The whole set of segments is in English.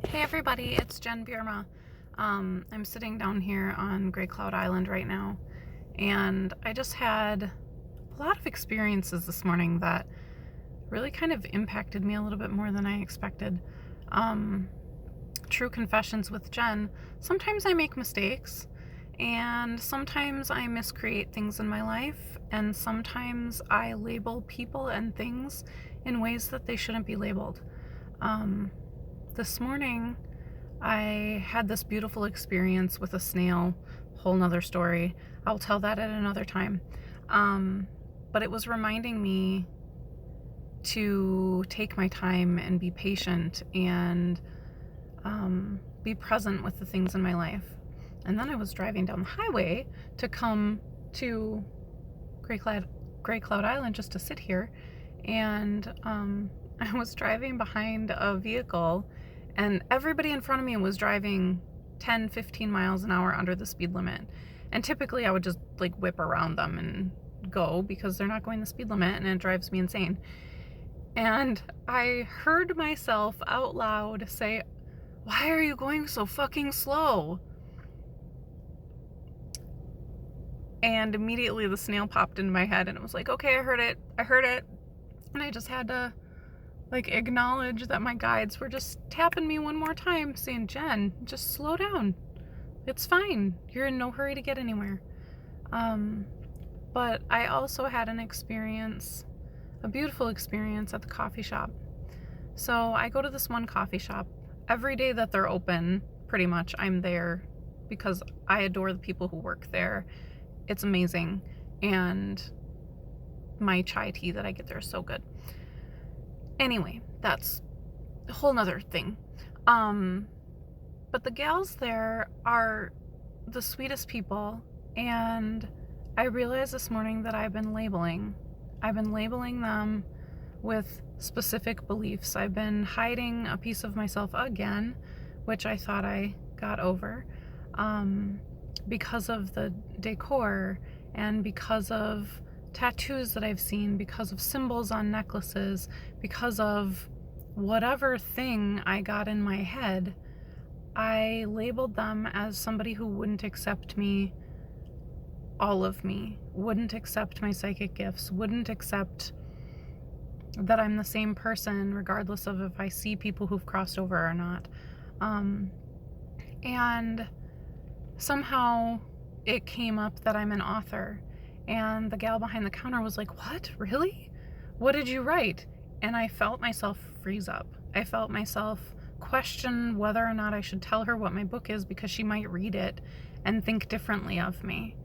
Hey everybody, it's Jen Bierma. I'm sitting down here on Grey Cloud Island right now, and I just had a lot of experiences this morning that really kind of impacted me a little bit more than I expected. Um, True confessions with Jen. Sometimes I make mistakes, and sometimes I miscreate things in my life, and sometimes I label people and things in ways that they shouldn't be labeled. This morning, I had this beautiful experience with a snail, whole nother story. I'll tell that at another time. Um, but it was reminding me to take my time and be patient and be present with the things in my life. And then I was driving down the highway to come to Grey Cloud Island just to sit here, and I was driving behind a vehicle, and everybody in front of me was driving 10, 15 miles an hour under the speed limit. And typically I would just like whip around them and go because they're not going the speed limit, and it drives me insane. And I heard myself out loud say, "Why are you going so fucking slow?" And immediately the snail popped into my head, and it was like, okay, I heard it. And I just had to acknowledge that my guides were just tapping me one more time, saying, "Jen, just slow down. It's fine. You're in no hurry to get anywhere." But I also had an experience, a beautiful experience at the coffee shop. So I go to this one coffee shop every day that they're open. Pretty much I'm there because I adore the people who work there. It's amazing. And my chai tea that I get there is so good. Anyway, that's a whole nother thing. But the gals there are the sweetest people, and I realized this morning that I've been labeling them with specific beliefs. I've been hiding a piece of myself again, which I thought I got over, because of the decor and because of tattoos that I've seen, because of symbols on necklaces, because of whatever thing I got in my head. I labeled them as somebody who wouldn't accept me, all of me, wouldn't accept my psychic gifts, wouldn't accept that I'm the same person regardless of if I see people who've crossed over or not. And somehow it came up that I'm an author, and the gal behind the counter was like, "What? Really? What did you write?" And I felt myself freeze up. I felt myself question whether or not I should tell her what my book is, because she might read it and think differently of me.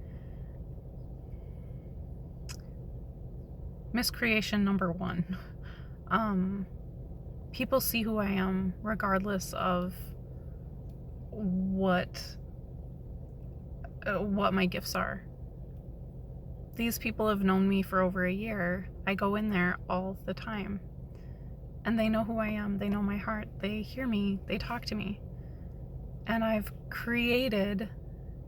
Miscreation number one. People see who I am regardless of what my gifts are. These people have known me for over a year. I go in there all the time, and they know who I am. They know my heart. They hear me. They talk to me. And I've created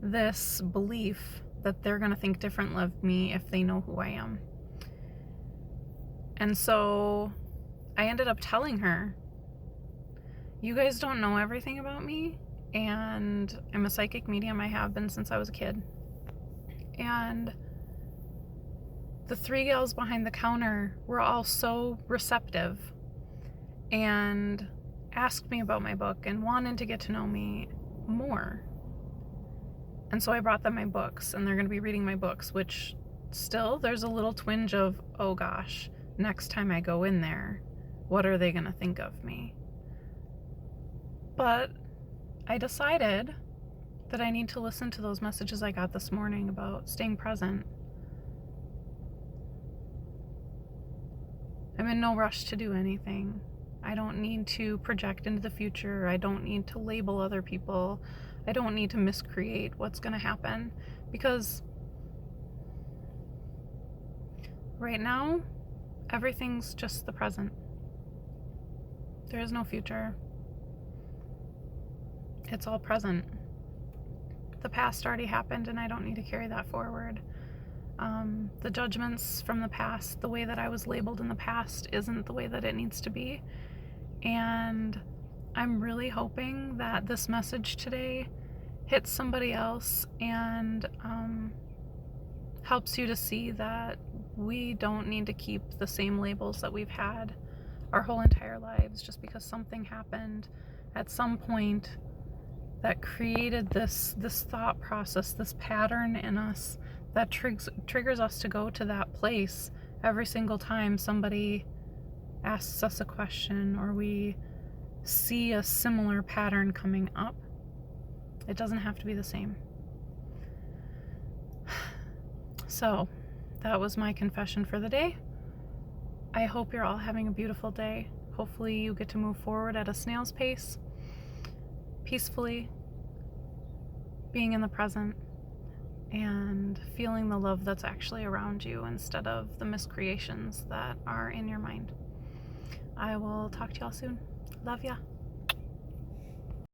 this belief that they're going to think differently of me if they know who I am. And so I ended up telling her, "You guys don't know everything about me, and I'm a psychic medium. I have been since I was a kid." And the three gals behind the counter were all so receptive and asked me about my book and wanted to get to know me more. And so I brought them my books, and they're going to be reading my books, which still there's a little twinge of, oh gosh, next time I go in there, what are they going to think of me? But I decided that I need to listen to those messages I got this morning about staying present. I'm in no rush to do anything. I don't need to project into the future. I don't need to label other people. I don't need to miscreate what's going to happen, because right now, everything's just the present. There is no future. It's all present. The past already happened, and I don't need to carry that forward. The judgments from the past, the way that I was labeled in the past, isn't the way that it needs to be. And I'm really hoping that this message today hits somebody else and helps you to see that we don't need to keep the same labels that we've had our whole entire lives just because something happened at some point that created this thought process, this pattern in us that triggers us to go to that place every single time somebody asks us a question or we see a similar pattern coming up. It doesn't have to be the same. So that was my confession for the day. I hope you're all having a beautiful day. Hopefully you get to move forward at a snail's pace, peacefully, being in the present, and feeling the love that's actually around you instead of the miscreations that are in your mind. I will talk to y'all soon. Love ya.